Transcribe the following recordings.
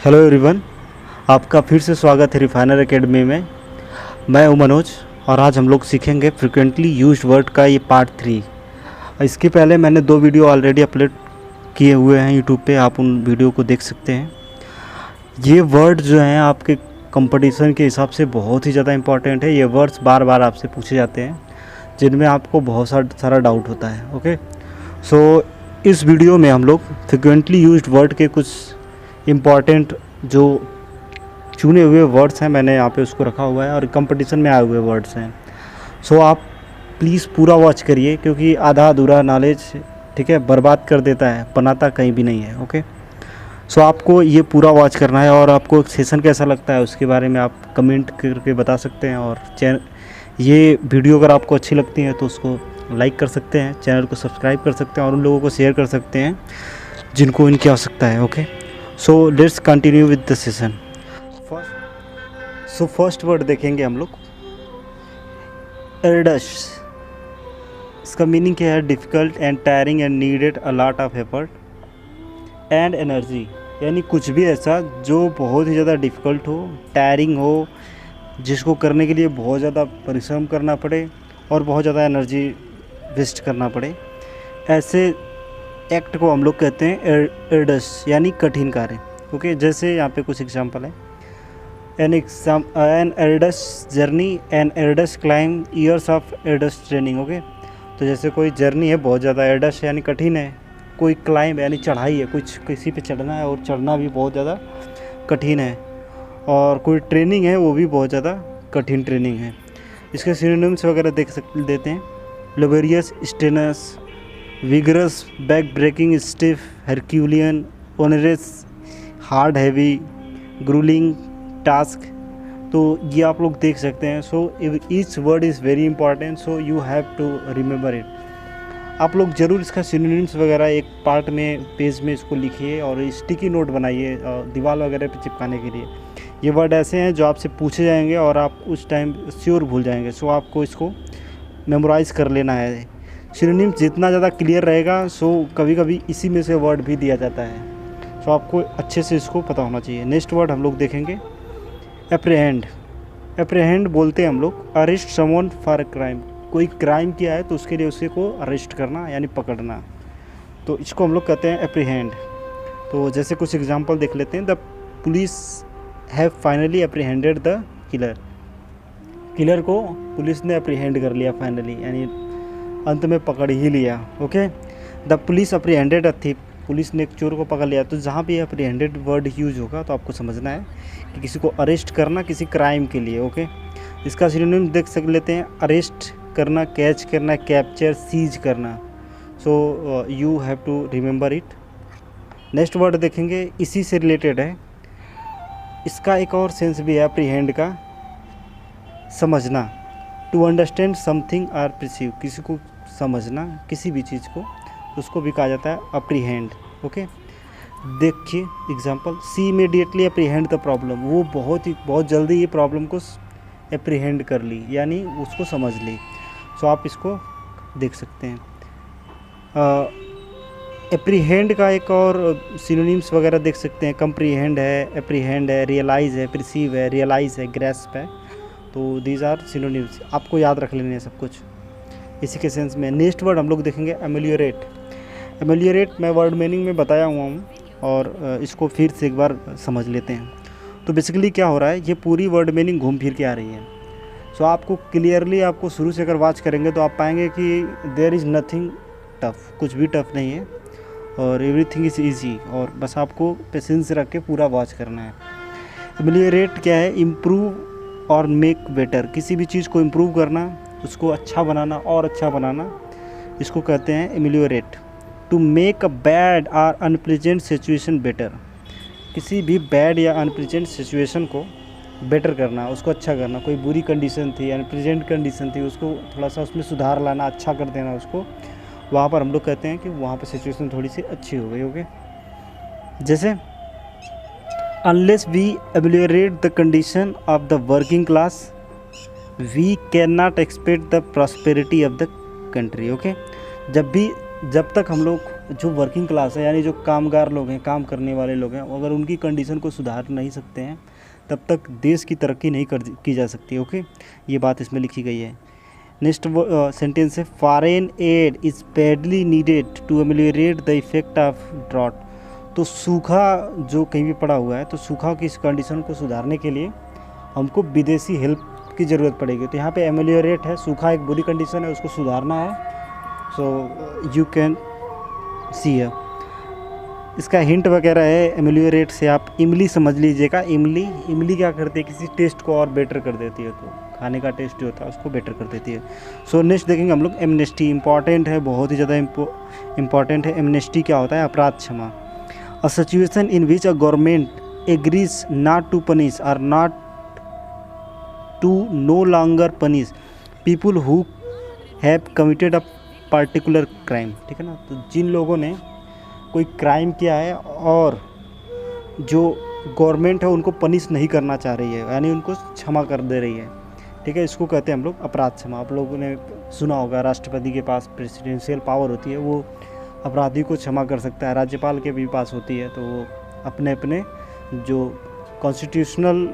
Hello everyone, आपका फिर से स्वागत है रिफाइनर एकेडमी में। मैं हूं मनोज और आज हम लोग सीखेंगे फ्रिक्वेंटली यूज्ड वर्ड का ये पार्ट 3। इसके पहले मैंने 2 वीडियो ऑलरेडी अपलोड किए हुए हैं यूट्यूब पे, आप उन वीडियो को देख सकते हैं। ये वर्ड जो हैं आपके कंपटीशन के हिसाब से बहुत ही ज़्यादा इंपॉर्टेंट है। ये वर्ड्स बार बार आपसे पूछे जाते हैं जिनमें आपको बहुत सारा डाउट होता है। ओके, सो इस वीडियो में हम लोग फ्रिक्वेंटली यूज्ड वर्ड के कुछ इम्पॉर्टेंट जो चुने हुए वर्ड्स हैं, मैंने यहाँ पे उसको रखा हुआ है और कंपटीशन में आए हुए वर्ड्स हैं। सो आप प्लीज़ पूरा वॉच करिए, क्योंकि आधा अधूरा नॉलेज, ठीक है, बर्बाद कर देता है, बनाता कहीं भी नहीं है। ओके, सो आपको ये पूरा वॉच करना है और आपको सेशन कैसा लगता है उसके बारे में आप कमेंट करके बता सकते हैं। और ये वीडियो अगर आपको अच्छी लगती है तो उसको लाइक कर सकते हैं, चैनल को सब्सक्राइब कर सकते हैं और उन लोगों को शेयर कर सकते हैं जिनको इनकी आवश्यकता है। Okay, so let's continue with the session. First word देखेंगे हम लोग, एर्डश। इसका मीनिंग क्या है? Difficult and tiring and needed a lot of effort and energy. यानी कुछ भी ऐसा जो बहुत ही ज़्यादा डिफ़िकल्ट हो, टायरिंग हो, जिसको करने के लिए बहुत ज़्यादा परिश्रम करना पड़े और बहुत ज़्यादा एनर्जी वेस्ट करना पड़े, ऐसे एक्ट को हम लोग कहते हैं एर्डश, यानी कठिन कार्य। ओके, जैसे यहाँ पे कुछ एग्जांपल है। An arduous journey, an arduous climb, years of arduous training. Okay, तो जैसे कोई जर्नी है बहुत ज़्यादा, एर्डश यानी कठिन है, कोई क्लाइम यानी चढ़ाई है, कुछ किसी पे चढ़ना है और चढ़ना भी बहुत ज़्यादा कठिन है, और कोई ट्रेनिंग है वो भी बहुत ज़्यादा कठिन ट्रेनिंग है। इसके सिनोनिम्स वगैरह देते हैं। Laborious, strenuous, vigorous, back breaking, stiff, Herculean, onerous, hard, heavy, gruelling, task. तो ये आप लोग देख सकते हैं। So each word is very important, so you have to remember it. आप लोग ज़रूर इसका सिनोनिम्स वगैरह एक पार्ट में, पेज में इसको लिखिए और स्टिकी नोट बनाइए दीवार वगैरह पे चिपकाने के लिए। ये वर्ड ऐसे हैं जो आपसे पूछे जाएंगे और आप उस टाइम श्योर भूल जाएंगे। सो आपको इसको मेमोराइज़ कर लेना है। सिनोनिम्स जितना ज़्यादा क्लियर रहेगा, सो कभी कभी इसी में से वर्ड भी दिया जाता है। सो आपको अच्छे से इसको पता होना चाहिए। नेक्स्ट वर्ड हम लोग देखेंगे, एप्रीहेंड। एप्रीहेंड बोलते हैं हम लोग arrest someone for a crime. कोई क्राइम किया है तो उसके लिए उसे को अरेस्ट करना यानी पकड़ना, तो इसको हम लोग कहते हैं एप्रीहेंड। तो जैसे कुछ एग्जांपल देख लेते हैं। The police have finally apprehended the killer. Killer को पुलिस ने एप्रीहेंड कर लिया फाइनली, यानी अंत में पकड़ ही लिया। Okay, the police apprehended a thief. Police ने एक चोर को पकड़ लिया। तो जहाँ भी एप्रीहेंडेड वर्ड यूज होगा तो आपको समझना है कि किसी को अरेस्ट करना किसी क्राइम के लिए। ओके, इसका सिनोनिम देख लेते हैं। अरेस्ट करना, कैच करना, कैप्चर, सीज करना। So you have to remember it. Next word देखेंगे, इसी से रिलेटेड है। इसका एक और सेंस भी है एप्रीहेंड का, समझना। To understand something or perceive. किसी को समझना, किसी भी चीज़ को, उसको भी कहा जाता है अप्रीहेंड। ओके, देखिए example, see immediately apprehend the problem. वो बहुत जल्दी ये प्रॉब्लम को अप्रीहेंड कर ली, यानी उसको समझ ली। सो आप इसको देख सकते हैं। एप्रीहेंड का एक और सिनोनिम्स वगैरह देख सकते हैं। कंप्रीहेंड है, एप्रीहेंड है, रियलाइज़ है, परसीव है, रियलाइज़ है, ग्रैस्प है। तो दीज आर सिनोनिम्स, आपको याद रख लेने हैं सब कुछ इसी के सेंस में। नेक्स्ट वर्ड हम लोग देखेंगे, एमेलियोरेट। एमेलियोरेट मैं वर्ड मीनिंग में बताया हुआ हूँ और इसको फिर से एक बार समझ लेते हैं। तो बेसिकली क्या हो रहा है, ये पूरी वर्ड मीनिंग घूम फिर के आ रही है। सो आपको क्लियरली, आपको शुरू से अगर वॉच करेंगे तो आप पाएंगे कि देयर इज़ नथिंग टफ, कुछ भी टफ नहीं है और एवरीथिंग इज़ ईजी, और बस आपको पेशेंस रख के पूरा वॉच करना है। एमेलियोरेट क्या है? इम्प्रूव और मेक बेटर। किसी भी चीज़ को इम्प्रूव करना, उसको अच्छा बनाना और अच्छा बनाना, इसको कहते हैं एमेलियोरेट। टू मेक अ बैड और अनप्लेजेंट सिचुएशन बेटर। किसी भी बैड या अनप्लेजेंट सिचुएशन को बेटर करना, उसको अच्छा करना। कोई बुरी कंडीशन थी, अनप्लेजेंट कंडीशन थी, उसको थोड़ा सा उसमें सुधार लाना, अच्छा कर देना उसको, वहाँ पर हम लोग कहते हैं कि वहाँ पर सिचुएशन थोड़ी सी अच्छी हो गई। ओके, जैसे unless we ameliorate the condition of the working class we can not expect the prosperity of the country. Okay, जब भी जब तक हम लोग जो वर्किंग क्लास है यानी जो कामगार लोग हैं, काम करने वाले लोग हैं, अगर उनकी कंडीशन को सुधार नहीं सकते हैं तब तक देश की तरक्की नहीं की जा सकती। ओके, ये बात इसमें लिखी गई है। नेक्स्ट सेंटेंस है foreign aid is badly needed to ameliorate the effect of drought. तो सूखा जो कहीं भी पड़ा हुआ है, तो सूखा की इस कंडीशन को सुधारने के लिए हमको विदेशी हेल्प की ज़रूरत पड़ेगी। तो यहाँ पे एमेलियोरेट है, सूखा एक बुरी कंडीशन है, उसको सुधारना है। सो यू कैन सी है, इसका हिंट वगैरह है। एमेलियोरेट से आप इमली समझ लीजिएगा। इमली क्या करती है, किसी टेस्ट को और बेटर कर देती है, तो खाने का टेस्ट जो होता है उसको बेटर कर देती है। सो नेक्स्ट देखेंगे हम लोग एमनेस्टी। इंपॉर्टेंट है, बहुत ही ज़्यादा इम्पॉर्टेंट है। एमनेस्टी क्या होता है, अपराध क्षमा। A situation in which a government agrees not to punish और not to no longer punish people who have committed a particular crime. ठीक है ना, तो जिन लोगों ने कोई क्राइम किया है और जो गवर्नमेंट है उनको पनिश नहीं करना चाह रही है, यानी उनको क्षमा कर दे रही है। ठीक है, इसको कहते हैं हम लोग अपराध क्षमा। आप लोगों ने सुना होगा राष्ट्रपति के पास प्रेसिडेंशियल पावर होती है, वो अपराधी को क्षमा कर सकता है। राज्यपाल के भी पास होती है, तो वो अपने अपने जो कॉन्स्टिट्यूशनल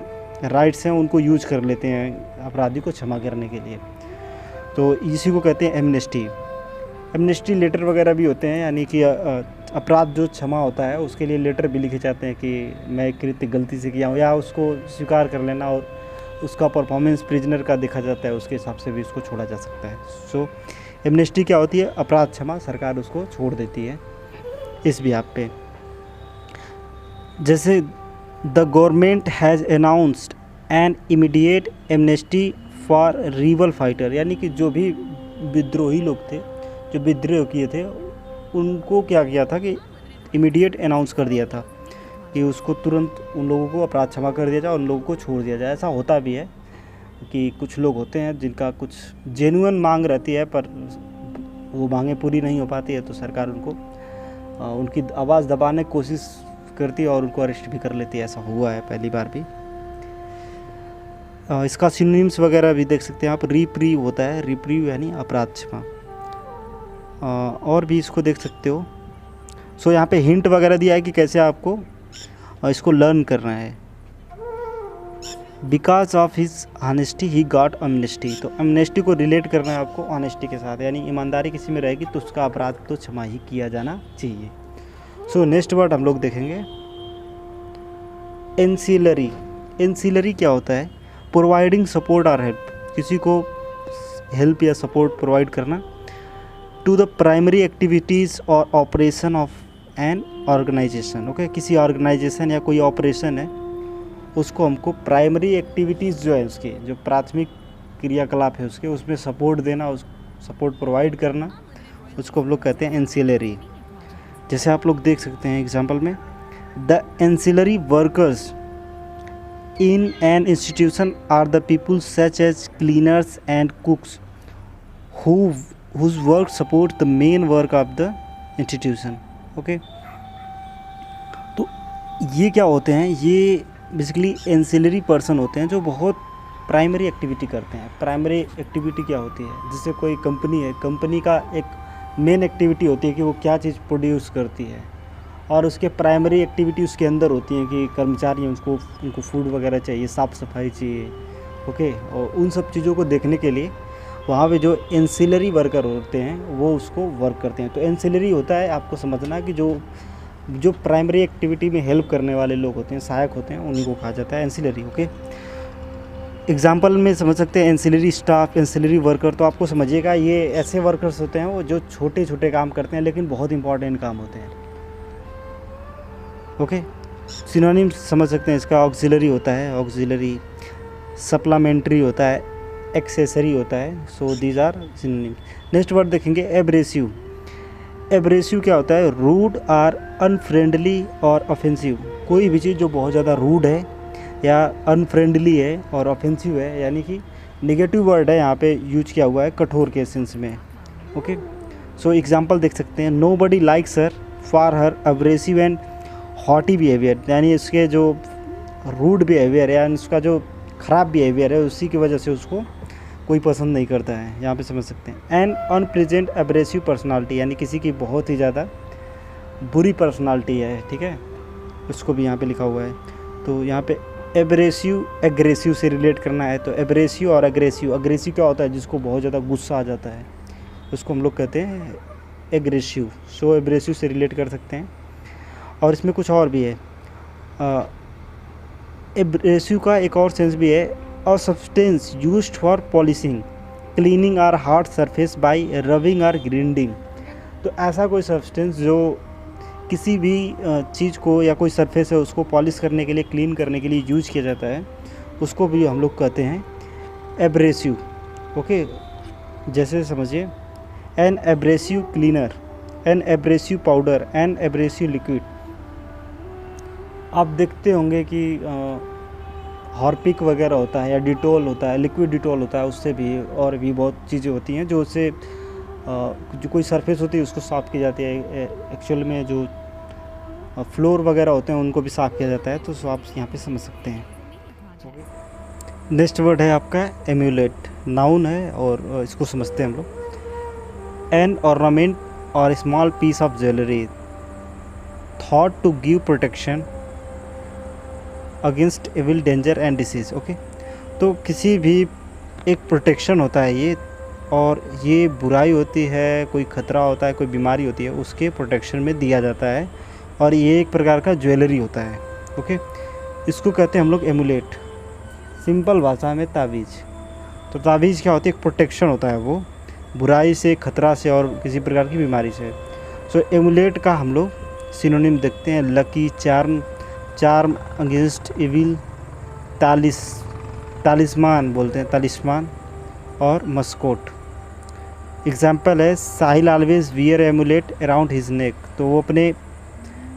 राइट्स हैं उनको यूज कर लेते हैं अपराधी को क्षमा करने के लिए। तो इसी को कहते हैं एमनेस्टी। एमनेस्टी लेटर वगैरह भी होते हैं, यानी कि अपराध जो क्षमा होता है उसके लिए लेटर भी लिखे जाते हैं कि मैं कृत्य गलती से किया हूँ, या उसको स्वीकार कर लेना और उसका परफॉर्मेंस प्रिजनर का देखा जाता है, उसके हिसाब से भी उसको छोड़ा जा सकता है। सो एमनेस्टी क्या होती है, अपराध क्षमा, सरकार उसको छोड़ देती है इस बिहाफ पे। जैसे the government has announced an immediate amnesty for reveal fighter, यानी कि जो भी विद्रोही लोग थे, जो विद्रोह किए थे, उनको क्या किया था कि इमीडिएट अनाउंस कर दिया था कि उसको तुरंत उन लोगों को अपराध क्षमा कर दिया जाए और उन लोगों को छोड़ दिया जाए। ऐसा होता भी है कि कुछ लोग होते हैं जिनका कुछ जेन्युइन मांग रहती है पर वो मांगें पूरी नहीं हो पाती है, तो सरकार उनको उनकी आवाज़ दबाने की कोशिश करती है और उनको अरेस्ट भी कर लेती है। ऐसा हुआ है पहली बार भी। इसका सिनोनिम्स वगैरह भी देख सकते हैं आप। रिप्रीव होता है, रिप्रीव यानी अपराध क्षमा। और भी इसको देख सकते हो। सो यहाँ पे हिंट वगैरह दिया है कि कैसे आपको इसको लर्न करना है। Because of his honesty he got amnesty. तो एमनेस्टी को रिलेट करना है आपको ऑनेस्टी के साथ, यानी ईमानदारी किसी में रहेगी तो उसका अपराध तो क्षमा ही किया जाना चाहिए। सो नेक्स्ट वर्ड हम लोग देखेंगे एंसिलरी। एंसिलरी क्या होता है, प्रोवाइडिंग सपोर्ट और हेल्प, किसी को हेल्प या सपोर्ट प्रोवाइड करना टू द प्राइमरी एक्टिविटीज़ और operation of an organization. Okay, किसी ऑर्गेनाइजेशन या कोई ऑपरेशन है उसको हमको प्राइमरी एक्टिविटीज़ जो है उसकी, जो प्राथमिक क्रियाकलाप है उसके, उसमें सपोर्ट देना, उस सपोर्ट प्रोवाइड करना, उसको हम लोग कहते हैं एंसिलरी। जैसे आप लोग देख सकते हैं एग्जांपल में, the ancillary workers in an institution are the people such as cleaners and cooks whose work supports the main work of the institution। Okay, तो ये क्या होते हैं, ये बेसिकली एंसिलरी पर्सन होते हैं जो बहुत प्राइमरी एक्टिविटी करते हैं। प्राइमरी एक्टिविटी क्या होती है, जैसे कोई कंपनी है, कंपनी का एक मेन एक्टिविटी होती है कि वो क्या चीज़ प्रोड्यूस करती है, और उसके प्राइमरी एक्टिविटी उसके अंदर होती है कि कर्मचारी हैं उनको फूड वगैरह चाहिए, साफ़ सफाई चाहिए। ओके, और उन सब चीज़ों को देखने के लिए वहाँ पे जो एंसिलरी वर्कर होते हैं वो उसको वर्क करते हैं। तो एंसिलरी होता है, आपको समझना कि जो प्राइमरी एक्टिविटी में हेल्प करने वाले लोग होते हैं, सहायक होते हैं, उन्हीं को कहा जाता है एंसिलरी। ओके, एग्जांपल में समझ सकते हैं एंसिलरी स्टाफ, एंसिलरी वर्कर। तो आपको समझिएगा ये ऐसे वर्कर्स होते हैं वो जो छोटे छोटे काम करते हैं लेकिन बहुत इंपॉर्टेंट काम होते हैं। ओके, सिनोनिम समझ सकते हैं इसका, ऑक्सिलरी होता है, ऑक्सिलरी, सप्लीमेंट्री होता है, एक्सेसरी होता है। So these are synonym. Next word देखेंगे एब्रेसिव। एब्रेसिव क्या होता है, रूड आर अनफ्रेंडली और ऑफेंसिव। कोई भी चीज़ जो बहुत ज़्यादा रूड है या अनफ्रेंडली है और ऑफेंसिव है, यानी कि नेगेटिव वर्ड है यहाँ पे यूज किया हुआ है कठोर के सेंस में। ओके, सो एग्जांपल देख सकते हैं, nobody likes her for her abrasive and haughty behaviour, यानी इसके जो रूड बिहेवियर है, यानी उसका जो ख़राब बिहेवियर है, उसी की वजह से उसको कोई पसंद नहीं करता है, यहाँ पे समझ सकते हैं। एन अनप्रेजेंट एब्रेसिव पर्सनालिटी, यानी किसी की बहुत ही ज़्यादा बुरी पर्सनालिटी है, ठीक है, उसको भी यहाँ पे लिखा हुआ है। तो यहाँ पे एब्रेसिव एग्रेसिव से रिलेट करना है, तो एब्रेसिव और एग्रेसिव, एग्रेसिव क्या होता है, जिसको बहुत ज़्यादा गुस्सा आ जाता है, उसको हम लोग कहते हैं एग्रेसिव। सो एब्रेसिव से रिलेट कर सकते हैं। और इसमें कुछ और भी है, एब्रेसिव का एक और सेंस भी है, a substance used for polishing cleaning or hard surface by rubbing or grinding. तो ऐसा कोई सब्सटेंस जो किसी भी चीज़ को या कोई सरफेस है उसको पॉलिश करने के लिए, क्लीन करने के लिए यूज किया जाता है, उसको भी हम लोग कहते हैं एब्रेसिव। ओके, जैसे समझिए, an abrasive cleaner, an abrasive powder, an abrasive liquid. आप देखते होंगे कि हार्पिक वगैरह होता है या डिटोल होता है, लिक्विड डिटोल होता है, उससे भी और भी बहुत चीज़ें होती हैं जो उससे जो कोई सरफेस होती है उसको साफ़ की जाती है। एक्चुअल में जो फ्लोर वगैरह होते हैं उनको भी साफ़ किया जाता है, तो आप यहाँ पे समझ सकते हैं। नेक्स्ट वर्ड है आपका एम्यूलेट, नाउन है और इसको समझते हैं हम लोग। एन ऑर्नामेंट और small piece of jewellery thought to give protection against evil danger and disease. Okay, तो किसी भी एक प्रोटेक्शन होता है ये, और ये बुराई होती है, कोई ख़तरा होता है, कोई बीमारी होती है, उसके प्रोटेक्शन में दिया जाता है, और ये एक प्रकार का ज्वेलरी होता है। ओके, इसको कहते हैं हम लोग एमुलेट, सिंपल भाषा में तावीज़। तो तावीज़ क्या होती है, एक प्रोटेक्शन होता है, वो बुराई से, खतरा से और किसी प्रकार की बीमारी से। सो एमुलेट का हम लोग सिनोनिम देखते हैं, lucky, charm, charm against evil, talisman बोलते हैं, तालिस्मान, और मस्कोट। एग्जाम्पल है, Sahil always wear amulet around his neck, तो वो अपने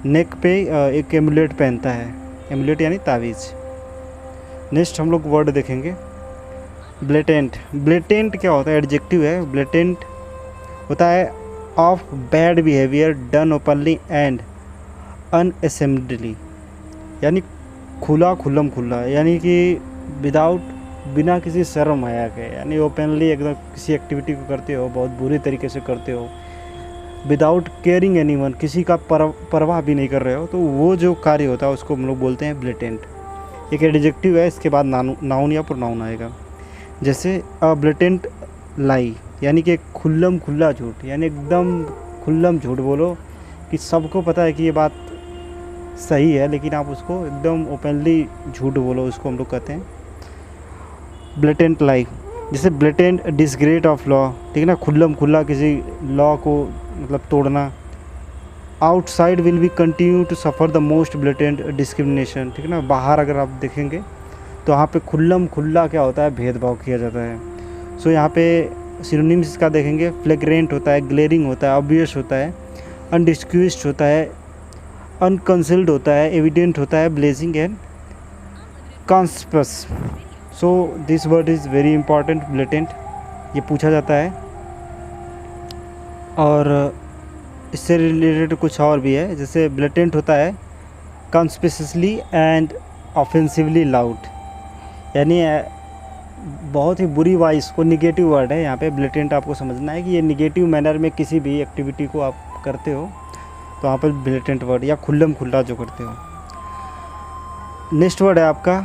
नेक पे एक एमुलेट पहनता है, एमुलेट यानी तावीज़। नेक्स्ट हम लोग वर्ड देखेंगे, ब्लेटेंट। ब्लेटेंट क्या होता है, एडजेक्टिव है। ब्लेटेंट होता है of bad behaviour done openly and unashamedly, यानी खुला, खुल्लम खुल्ला, यानी कि बिना किसी शर्म हया के, यानी ओपनली एकदम किसी एक्टिविटी को करते हो, बहुत बुरी तरीके से करते हो, विदाउट केयरिंग एनीवन, किसी का परवाह भी नहीं कर रहे हो, तो वो जो कार्य होता है उसको हम लोग बोलते हैं ब्लेटेंट। एक एडजेक्टिव है, इसके बाद नाउन या प्रोनाउन आएगा। जैसे अ ब्लेटेंट लाई, यानी कि खुल्लम खुल्ला झूठ, यानी एकदम खुल्लम झूठ बोलो कि सबको पता है कि ये बात सही है, लेकिन आप उसको एकदम ओपनली झूठ बोलो, उसको हम लोग कहते हैं ब्लेटेंट लाई। जैसे ब्लेटेंट डिसग्रेड ऑफ लॉ, ठीक है ना, खुल्लम खुल्ला किसी लॉ को मतलब तोड़ना। Outside will be continue to suffer the most blatant discrimination, ठीक है ना, बाहर अगर आप देखेंगे तो वहाँ पे खुल्लम खुल्ला क्या होता है, भेदभाव किया जाता है। सो यहाँ पे सिनोनिम्स का देखेंगे, फ्लैग्रेंट होता है, ग्लेरिंग होता है, ऑब्वियस होता है, अनडिस्क्यूज्ड होता है, अनकंसिल्ड होता है, एविडेंट होता है, blazing and conspicuous. So this word is very important, blatant, ये पूछा जाता है। और इससे रिलेटेड कुछ और भी है, जैसे ब्लेटेंट होता है कॉन्स्पिशियसली एंड ऑफेंसिवली लाउड, यानी बहुत ही बुरी वॉइस को, निगेटिव वर्ड है यहाँ पे। ब्लेटेंट आपको समझना है कि ये निगेटिव मैनर में किसी भी एक्टिविटी को आप करते हो तो वहाँ पर ब्लेटेंट वर्ड, या खुल्लम खुल्ला जो करते हो। नेक्स्ट वर्ड है आपका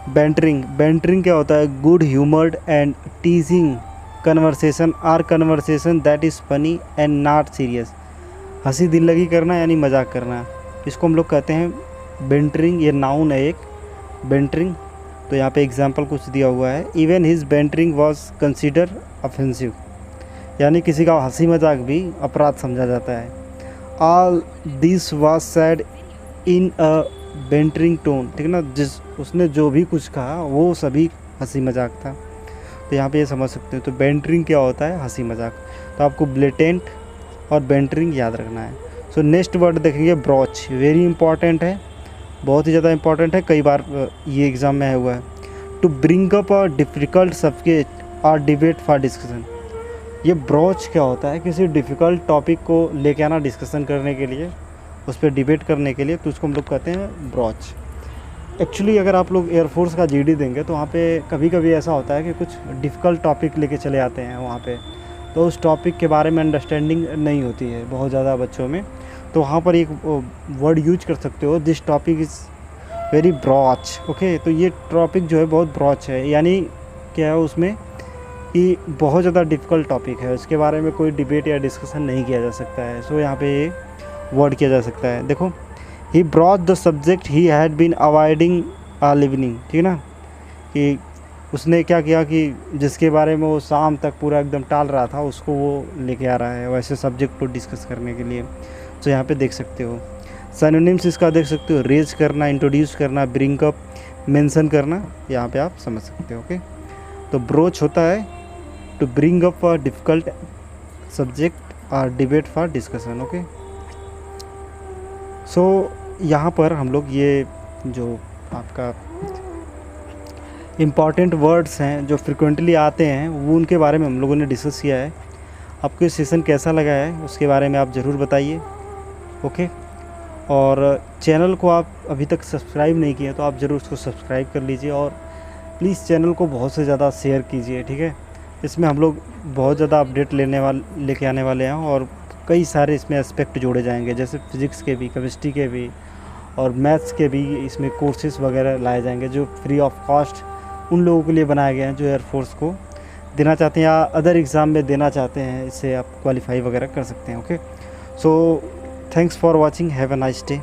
बैंटरिंग। बैंटरिंग क्या होता है, good humoured and teasing conversation or conversation that is funny and not serious. हंसी दिल लगी करना यानी मजाक करना, इसको हम लोग कहते हैं बैंटरिंग। ये नाउन है एक, बैंटरिंग। तो यहाँ पे एग्जांपल कुछ दिया हुआ है, even his bantering was consider offensive, यानी किसी का हंसी मजाक भी अपराध समझा जाता है। All this was sad in a bantering tone, ठीक है ना, जिस उसने जो भी कुछ कहा वो सभी हंसी मजाक था। तो यहाँ पे ये समझ सकते हो। तो बैंटरिंग क्या होता है, हंसी मजाक। तो आपको ब्लेटेंट और बैंटरिंग याद रखना है। सो नेक्स्ट वर्ड देखेंगे ब्रॉच, वेरी इंपॉर्टेंट है, बहुत ही ज़्यादा इंपॉर्टेंट है, कई बार ये एग्ज़ाम में आया हुआ है। To bring up a difficult subject और डिबेट फॉर डिस्कशन। ये ब्रॉच क्या होता है, किसी डिफ़िकल्ट टॉपिक को लेके आना डिस्कशन करने के लिए, उस पर डिबेट करने के लिए, तो उसको हम लोग कहते हैं ब्रॉच। एक्चुअली अगर आप लोग एयरफोर्स का जीडी देंगे तो वहाँ पे कभी कभी ऐसा होता है कि कुछ डिफ़िकल्ट टॉपिक लेके चले आते हैं वहाँ पे, तो उस टॉपिक के बारे में अंडरस्टैंडिंग नहीं होती है बहुत ज़्यादा बच्चों में। तो वहाँ पर एक वर्ड यूज कर सकते हो, this topic is very brooch. Okay, तो ये टॉपिक जो है बहुत ब्रॉच है, यानी क्या है उसमें कि बहुत ज़्यादा डिफ़िकल्ट टॉपिक है, उसके बारे में कोई डिबेट या डिस्कशन नहीं किया जा सकता है। सो यहाँ पे ये वर्ड किया जा सकता है। देखो, he brought the subject he had been avoiding all evening, ठीक है ना, कि उसने क्या किया कि जिसके बारे में वो शाम तक पूरा एकदम टाल रहा था उसको वो लेके आ रहा है वैसे सब्जेक्ट को डिस्कस करने के लिए। तो यहाँ पे देख सकते हो सिनोनिम्स इसका देख सकते हो, रेज करना, इंट्रोड्यूस करना, ब्रिंक अप, मेंशन करना, यहाँ पे आप समझ सकते हो। ओके, तो ब्रोच होता है to bring up a difficult subject और debate for discussion. Okay, so यहाँ पर हम लोग ये जो आपका इम्पॉर्टेंट वर्ड्स हैं जो फ्रिक्वेंटली आते हैं वो उनके बारे में हम लोगों ने डिस्कस किया है। आपको ये सेशन कैसा लगा है उसके बारे में आप ज़रूर बताइए। ओके, और चैनल को आप अभी तक सब्सक्राइब नहीं किया तो आप ज़रूर उसको सब्सक्राइब कर लीजिए और प्लीज़ चैनल को बहुत से ज़्यादा शेयर कीजिए, ठीक है। इसमें हम लोग बहुत ज़्यादा अपडेट लेके आने वाले हैं और कई सारे इसमें एस्पेक्ट जोड़े जाएंगे, जैसे फिज़िक्स के भी, केमिस्ट्री के भी और मैथ्स के भी इसमें कोर्सेज़ वगैरह लाए जाएंगे जो फ्री ऑफ कॉस्ट उन लोगों के लिए बनाए गए हैं जो एयरफोर्स को देना चाहते हैं या अदर एग्ज़ाम में देना चाहते हैं। इससे आप क्वालिफाई वगैरह कर सकते हैं। Okay, so thanks for watching, have a nice day.